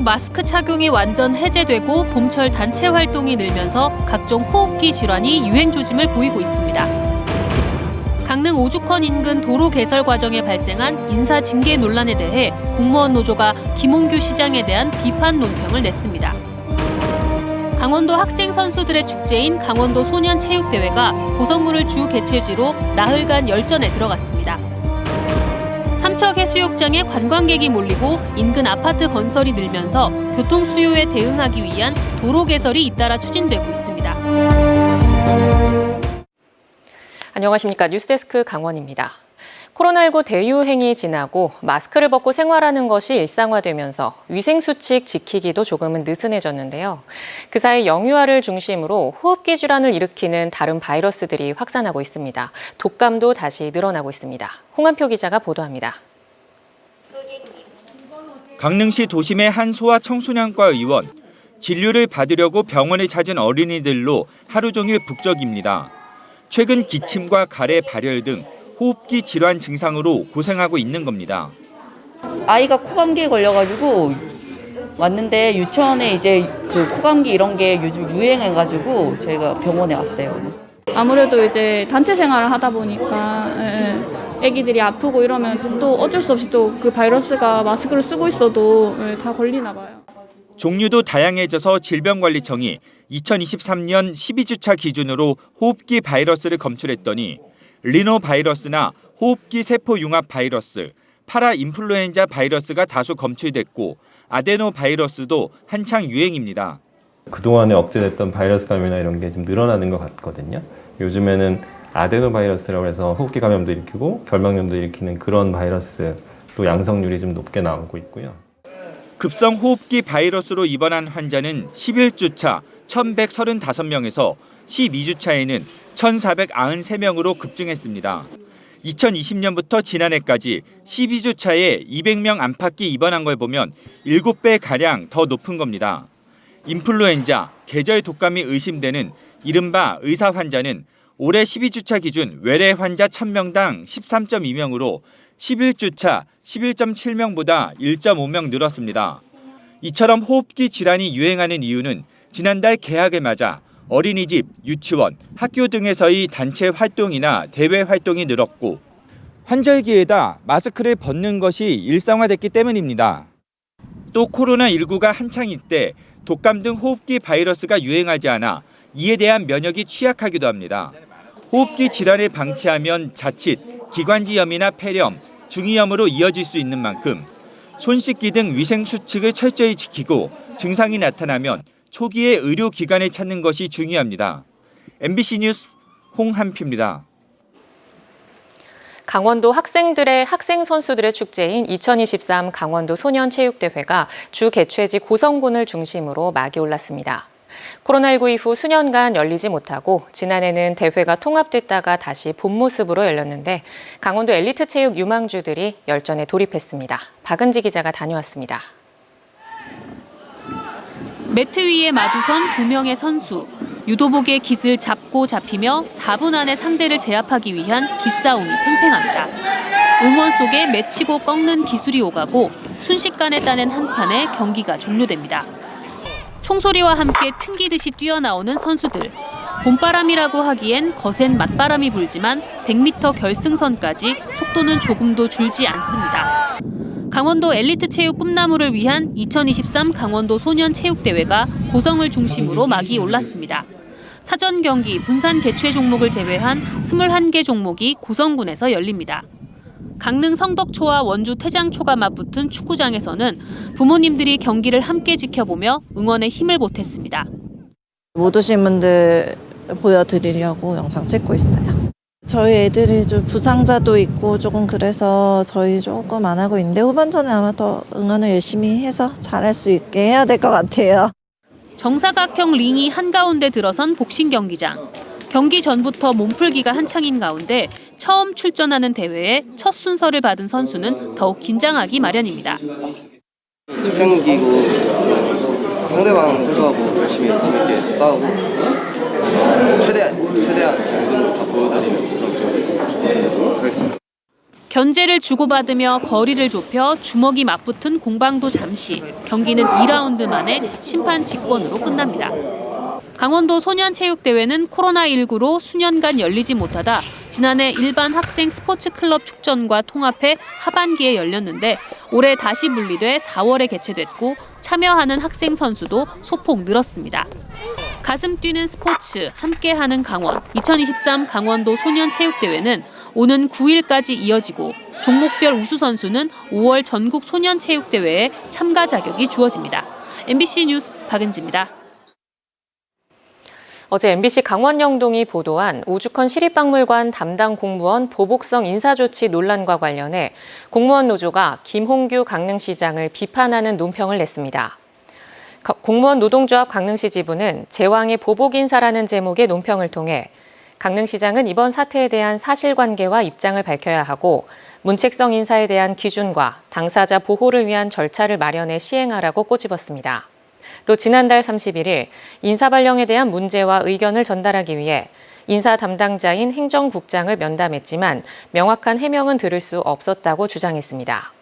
마스크 착용이 완전 해제되고 봄철 단체 활동이 늘면서 각종 호흡기 질환이 유행 조짐을 보이고 있습니다. 강릉 오죽헌 인근 도로 개설 과정에 발생한 인사 징계 논란에 대해 공무원 노조가 김홍규 시장에 대한 비판 논평을 냈습니다. 강원도 학생 선수들의 축제인 강원도 소년체육대회가 고성군을 주 개최지로 나흘간 열전에 들어갔습니다. 삼척 해수욕장에 관광객이 몰리고 인근 아파트 건설이 늘면서 교통 수요에 대응하기 위한 도로 개설이 잇따라 추진되고 있습니다. 안녕하십니까. 뉴스데스크 강원입니다. 코로나19 대유행이 지나고 마스크를 벗고 생활하는 것이 일상화되면서 위생수칙 지키기도 조금은 느슨해졌는데요. 그 사이 영유아를 중심으로 호흡기 질환을 일으키는 다른 바이러스들이 확산하고 있습니다. 독감도 다시 늘어나고 있습니다. 홍한표 기자가 보도합니다. 강릉시 도심의 한 소아 청소년과 의원, 진료를 받으려고 병원을 찾은 어린이들로 하루 종일 북적입니다. 최근 기침과 가래 발열 등 호흡기 질환 증상으로 고생하고 있는 겁니다. 아이가 코감기에 걸려가지고 왔는데 유치원에 이제 그 코감기 이런 게 요즘 유행해가지고 저희가 병원에 왔어요. 아무래도 이제 단체 생활을 하다 보니까 애기들이 아프고 이러면 또 어쩔 수 없이 또 그 바이러스가 마스크를 쓰고 있어도 다 걸리나 봐요. 종류도 다양해져서 질병관리청이 2023년 12주차 기준으로 호흡기 바이러스를 검출했더니 리노바이러스나 호흡기 세포 융합 바이러스, 파라인플루엔자 바이러스가 다수 검출됐고 아데노바이러스도 한창 유행입니다. 그동안에 억제됐던 바이러스 감염이나 이런 게 좀 늘어나는 것 같거든요. 요즘에는 아데노바이러스라고 해서 호흡기 감염도 일으키고 결막염도 일으키는 그런 바이러스 또 양성률이 좀 높게 나오고 있고요. 급성 호흡기 바이러스로 입원한 환자는 11주차 1,135명에서 12주차에는 1,493명으로 급증했습니다. 2020년부터 지난해까지 12주차에 200명 안팎이 입원한 걸 보면 7배가량 더 높은 겁니다. 인플루엔자, 계절 독감이 의심되는 이른바 의사 환자는 올해 12주차 기준 외래 환자 1,000명당 13.2명으로 11주차 11.7명보다 1.5명 늘었습니다. 이처럼 호흡기 질환이 유행하는 이유는 지난달 개학을 맞아 어린이집, 유치원, 학교 등에서의 단체 활동이나 대외 활동이 늘었고 환절기에다 마스크를 벗는 것이 일상화됐기 때문입니다. 또 코로나19가 한창일 때 독감 등 호흡기 바이러스가 유행하지 않아 이에 대한 면역이 취약하기도 합니다. 호흡기 질환을 방치하면 자칫 기관지염이나 폐렴, 중이염으로 이어질 수 있는 만큼 손 씻기 등 위생 수칙을 철저히 지키고 증상이 나타나면 초기에 의료기관을 찾는 것이 중요합니다. MBC 뉴스 홍한표입니다. 강원도 학생 선수들의 축제인 2023 강원도 소년체육대회가 주 개최지 고성군을 중심으로 막이 올랐습니다. 코로나19 이후 수년간 열리지 못하고 지난해는 대회가 통합됐다가 다시 본 모습으로 열렸는데 강원도 엘리트 체육 유망주들이 열전에 돌입했습니다. 박은지 기자가 다녀왔습니다. 매트 위에 마주선 2명의 선수. 유도복의 깃을 잡고 잡히며 4분 안에 상대를 제압하기 위한 기싸움이 팽팽합니다. 응원 속에 맺히고 꺾는 기술이 오가고 순식간에 따낸 한 판에 경기가 종료됩니다. 총소리와 함께 튕기듯이 뛰어나오는 선수들. 봄바람이라고 하기엔 거센 맞바람이 불지만 100m 결승선까지 속도는 조금도 줄지 않습니다. 강원도 엘리트 체육 꿈나무를 위한 2023 강원도 소년체육대회가 고성을 중심으로 막이 올랐습니다. 사전 경기, 분산 개최 종목을 제외한 21개 종목이 고성군에서 열립니다. 강릉 성덕초와 원주 태장초가 맞붙은 축구장에서는 부모님들이 경기를 함께 지켜보며 응원에 힘을 보탰습니다. 못 오신 분들 보여드리려고 영상 찍고 있어요. 저희 애들이 좀 부상자도 있고 조금 그래서 저희 조금 안 하고 있는데 후반전에 아마 더 응원을 열심히 해서 잘할 수 있게 해야 될 것 같아요. 정사각형 링이 한가운데 들어선 복싱 경기장. 경기 전부터 몸풀기가 한창인 가운데 처음 출전하는 대회에 첫 순서를 받은 선수는 더욱 긴장하기 마련입니다. 첫 경기고 상대방 선수하고 열심히 재밌게 싸우고 최대한 제 모든 걸 다 보여드리는 그런 경기 하겠습니다. 견제를 주고받으며 거리를 좁혀 주먹이 맞붙은 공방도 잠시. 경기는 2라운드 만에 심판 직권으로 끝납니다. 강원도 소년체육대회는 코로나19로 수년간 열리지 못하다 지난해 일반 학생 스포츠 클럽 축전과 통합해 하반기에 열렸는데 올해 다시 분리돼 4월에 개최됐고 참여하는 학생 선수도 소폭 늘었습니다. 가슴 뛰는 스포츠 함께하는 강원 2023 강원도 소년체육대회는 오는 9일까지 이어지고 종목별 우수 선수는 5월 전국 소년체육대회에 참가 자격이 주어집니다. MBC 뉴스 박은지입니다. 어제 MBC 강원 영동이 보도한 오죽헌 시립박물관 담당 공무원 보복성 인사조치 논란과 관련해 공무원 노조가 김홍규 강릉시장을 비판하는 논평을 냈습니다. 공무원 노동조합 강릉시 지부는 제왕의 보복 인사라는 제목의 논평을 통해 강릉시장은 이번 사태에 대한 사실관계와 입장을 밝혀야 하고 문책성 인사에 대한 기준과 당사자 보호를 위한 절차를 마련해 시행하라고 꼬집었습니다. 또 지난달 31일 인사 발령에 대한 문제와 의견을 전달하기 위해 인사 담당자인 행정국장을 면담했지만 명확한 해명은 들을 수 없었다고 주장했습니다.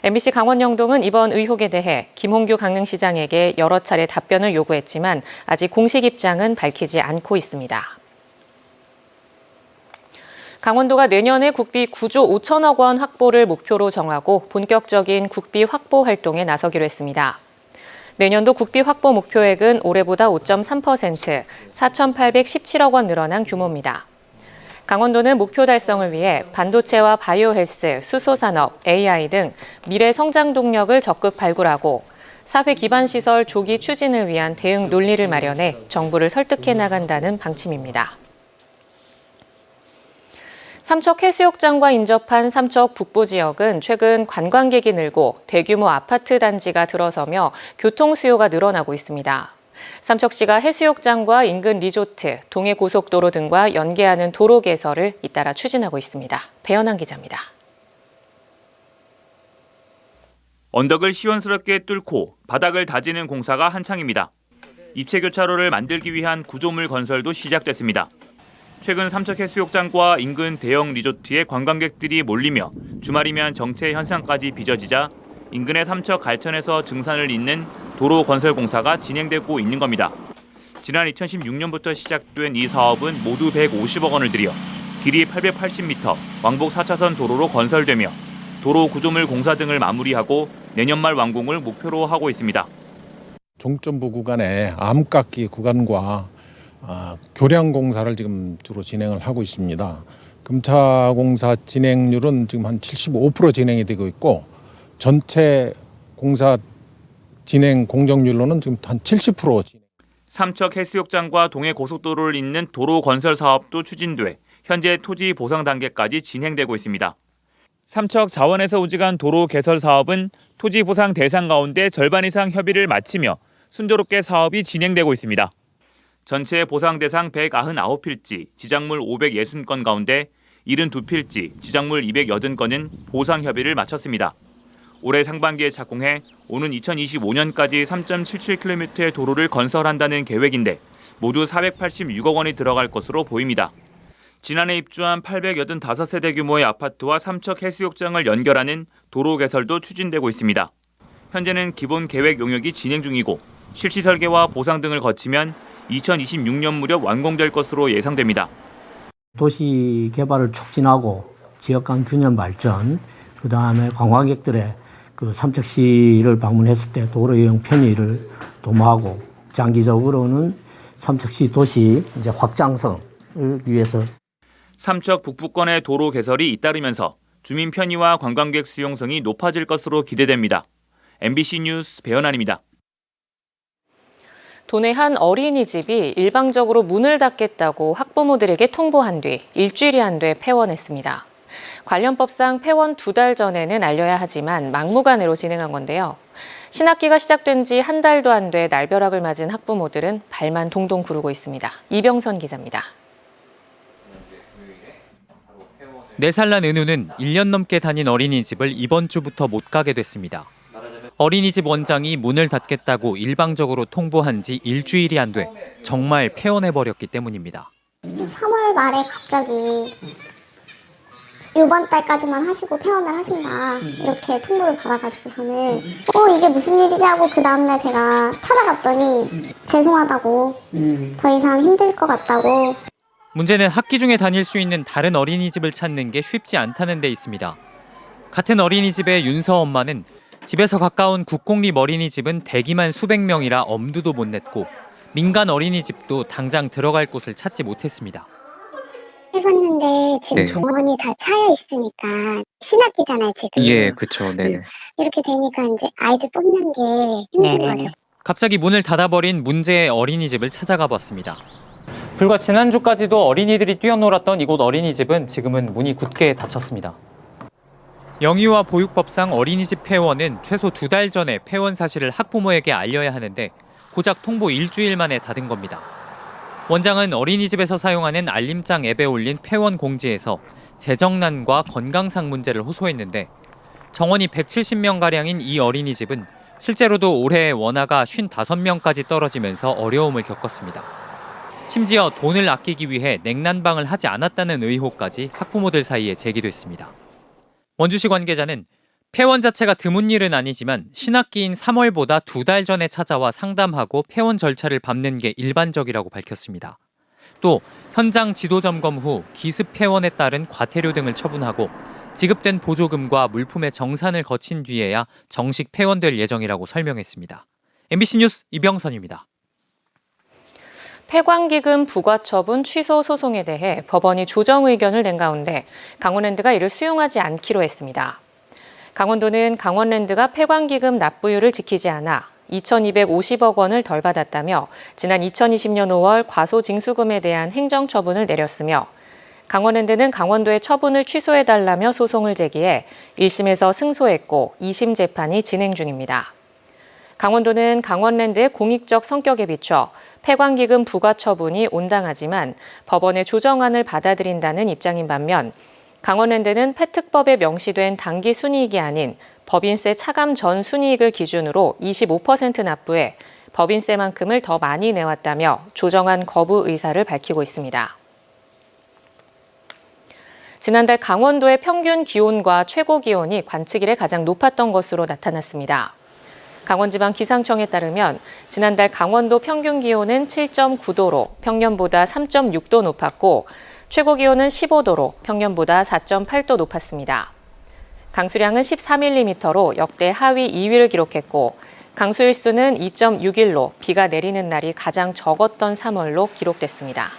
MBC 강원 영동은 이번 의혹에 대해 김홍규 강릉시장에게 여러 차례 답변을 요구했지만 아직 공식 입장은 밝히지 않고 있습니다. 강원도가 내년에 국비 9조 5천억 원 확보를 목표로 정하고 본격적인 국비 확보 활동에 나서기로 했습니다. 내년도 국비 확보 목표액은 올해보다 5.3%, 4,817억 원 늘어난 규모입니다. 강원도는 목표 달성을 위해 반도체와 바이오 헬스, 수소산업, AI 등 미래 성장 동력을 적극 발굴하고 사회 기반 시설 조기 추진을 위한 대응 논리를 마련해 정부를 설득해 나간다는 방침입니다. 삼척 해수욕장과 인접한 삼척 북부 지역은 최근 관광객이 늘고 대규모 아파트 단지가 들어서며 교통 수요가 늘어나고 있습니다. 삼척시가 해수욕장과 인근 리조트, 동해고속도로 등과 연계하는 도로 개설을 잇따라 추진하고 있습니다. 배현환 기자입니다. 언덕을 시원스럽게 뚫고 바닥을 다지는 공사가 한창입니다. 입체교차로를 만들기 위한 구조물 건설도 시작됐습니다. 최근 삼척해수욕장과 인근 대형 리조트에 관광객들이 몰리며 주말이면 정체 현상까지 빚어지자 인근의 삼척 갈천에서 증산을 잇는 도로 건설 공사가 진행되고 있는 겁니다. 지난 2016년부터 시작된 이 사업은 모두 150억 원을 들여 길이 880m, 왕복 4차선 도로로 건설되며 도로 구조물 공사 등을 마무리하고 내년 말 완공을 목표로 하고 있습니다. 종점부 구간의 암깎기 구간과 교량 공사를 지금 주로 진행을 하고 있습니다. 금차 공사 진행률은 지금 한 75% 진행이 되고 있고 전체 공사 진행 공정률로는 지금 한 70% 진행. 삼척 해수욕장과 동해 고속도로를 잇는 도로 건설 사업도 추진돼 현재 토지 보상 단계까지 진행되고 있습니다. 삼척 자원에서 우직한 도로 개설 사업은 토지 보상 대상 가운데 절반 이상 협의를 마치며 순조롭게 사업이 진행되고 있습니다. 전체 보상 대상 199필지, 지작물 560건 가운데 72필지, 지작물 280건은 보상 협의를 마쳤습니다. 올해 상반기에 착공해 오는 2025년까지 3.77km의 도로를 건설한다는 계획인데 모두 486억 원이 들어갈 것으로 보입니다. 지난해 입주한 885세대 규모의 아파트와 삼척 해수욕장을 연결하는 도로 개설도 추진되고 있습니다. 현재는 기본 계획 용역이 진행 중이고 실시 설계와 보상 등을 거치면 2026년 무렵 완공될 것으로 예상됩니다. 도시 개발을 촉진하고 지역 간 균형 발전, 그다음에 관광객들의 삼척시를 방문했을 때 도로 이용 편의를 도모하고 장기적으로는 삼척시 도시 확장성을 위해서 삼척 북부권의 도로 개설이 잇따르면서 주민 편의와 관광객 수용성이 높아질 것으로 기대됩니다. MBC 뉴스 배현환입니다. 도내 한 어린이집이 일방적으로 문을 닫겠다고 학부모들에게 통보한 뒤 일주일이 안 돼 폐원했습니다. 관련 법상 폐원 2달 전에는 알려야 하지만 막무가내로 진행한 건데요. 신학기가 시작된 지 한 달도 안 돼 날벼락을 맞은 학부모들은 발만 동동 구르고 있습니다. 이병선 기자입니다. 4살 난 은우는 1년 넘게 다닌 어린이집을 이번 주부터 못 가게 됐습니다. 어린이집 원장이 문을 닫겠다고 일방적으로 통보한 지 일주일이 안 돼 정말 폐원해버렸기 때문입니다. 3월 말에 갑자기 이번 달까지만 하시고 폐원을 하신다 이렇게 통보를 받아가지고서는 이게 무슨 일이지 하고 그 다음날 제가 찾아갔더니 죄송하다고 더 이상 힘들 것 같다고. 문제는 학기 중에 다닐 수 있는 다른 어린이집을 찾는 게 쉽지 않다는 데 있습니다. 같은 어린이집의 윤서 엄마는 집에서 가까운 국공립 어린이집은 대기만 수백 명이라 엄두도 못 냈고 민간 어린이집도 당장 들어갈 곳을 찾지 못했습니다. 해봤는데 지금 정원이 다 차여 있으니까 신학기잖아요 지금. 예, 그렇죠. 네. 이렇게 되니까 이제 아이들 뽑는 게 힘든 거죠. 갑자기 문을 닫아버린 문제의 어린이집을 찾아가 봤습니다. 불과 지난주까지도 어린이들이 뛰어놀았던 이곳 어린이집은 지금은 문이 굳게 닫혔습니다. 영유아 보육법상 어린이집 폐원은 최소 2달 전에 폐원 사실을 학부모에게 알려야 하는데 고작 통보 일주일 만에 닫은 겁니다. 원장은 어린이집에서 사용하는 알림장 앱에 올린 폐원 공지에서 재정난과 건강상 문제를 호소했는데 정원이 170명가량인 이 어린이집은 실제로도 올해 원화가 55명까지 떨어지면서 어려움을 겪었습니다. 심지어 돈을 아끼기 위해 냉난방을 하지 않았다는 의혹까지 학부모들 사이에 제기됐습니다. 원주시 관계자는 폐원 자체가 드문 일은 아니지만 신학기인 3월보다 2달 전에 찾아와 상담하고 폐원 절차를 밟는 게 일반적이라고 밝혔습니다. 또 현장 지도 점검 후 기습 폐원에 따른 과태료 등을 처분하고 지급된 보조금과 물품의 정산을 거친 뒤에야 정식 폐원될 예정이라고 설명했습니다. MBC 뉴스 이병선입니다. 폐광기금 부과처분 취소 소송에 대해 법원이 조정 의견을 낸 가운데 강원랜드가 이를 수용하지 않기로 했습니다. 강원도는 강원랜드가 폐광기금 납부율을 지키지 않아 2,250억 원을 덜 받았다며 지난 2020년 5월 과소징수금에 대한 행정처분을 내렸으며 강원랜드는 강원도의 처분을 취소해달라며 소송을 제기해 1심에서 승소했고 2심 재판이 진행 중입니다. 강원도는 강원랜드의 공익적 성격에 비춰 폐광기금 부과 처분이 온당하지만 법원의 조정안을 받아들인다는 입장인 반면 강원랜드는 폐특법에 명시된 당기 순이익이 아닌 법인세 차감 전 순이익을 기준으로 25% 납부해 법인세만큼을 더 많이 내왔다며 조정안 거부 의사를 밝히고 있습니다. 지난달 강원도의 평균 기온과 최고 기온이 관측 이래 가장 높았던 것으로 나타났습니다. 강원지방기상청에 따르면 지난달 강원도 평균 기온은 7.9도로 평년보다 3.6도 높았고 최고 기온은 15도로 평년보다 4.8도 높았습니다. 강수량은 13mm로 역대 하위 2위를 기록했고 강수일수는 2.61로 비가 내리는 날이 가장 적었던 3월로 기록됐습니다.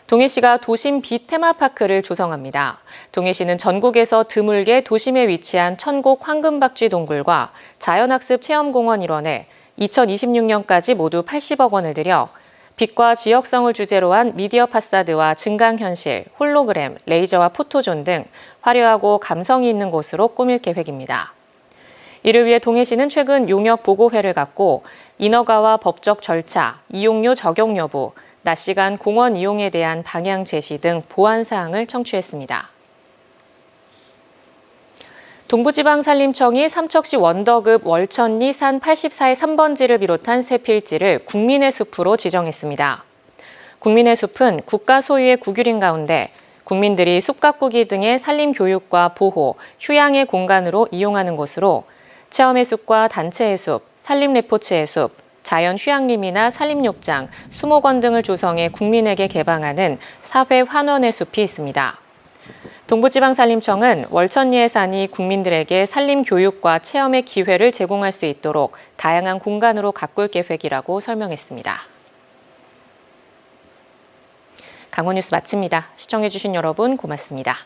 동해시가 도심 비 테마파크를 조성합니다. 동해시는 전국에서 드물게 도심에 위치한 천곡 황금박쥐 동굴과 자연학습 체험공원 일원에 2026년까지 모두 80억 원을 들여 빛과 지역성을 주제로 한 미디어 파사드와 증강현실, 홀로그램, 레이저와 포토존 등 화려하고 감성이 있는 곳으로 꾸밀 계획입니다. 이를 위해 동해시는 최근 용역 보고회를 갖고 인허가와 법적 절차, 이용료 적용 여부, 낮 시간 공원 이용에 대한 방향 제시 등 보완 사항을 청취했습니다. 동부지방산림청이 삼척시 원더급 월천리 산 84의 3번지를 비롯한 세 필지를 국민의 숲으로 지정했습니다. 국민의 숲은 국가 소유의 국유린 가운데 국민들이 숲 가꾸기 등의 산림 교육과 보호, 휴양의 공간으로 이용하는 곳으로 체험의 숲과 단체의 숲, 산림 레포츠의 숲, 자연 휴양림이나 산림욕장, 수목원 등을 조성해 국민에게 개방하는 사회 환원의 숲이 있습니다. 동부지방산림청은 월천리의 산이 국민들에게 산림 교육과 체험의 기회를 제공할 수 있도록 다양한 공간으로 가꿀 계획이라고 설명했습니다. 강원뉴스 마칩니다. 시청해주신 여러분 고맙습니다.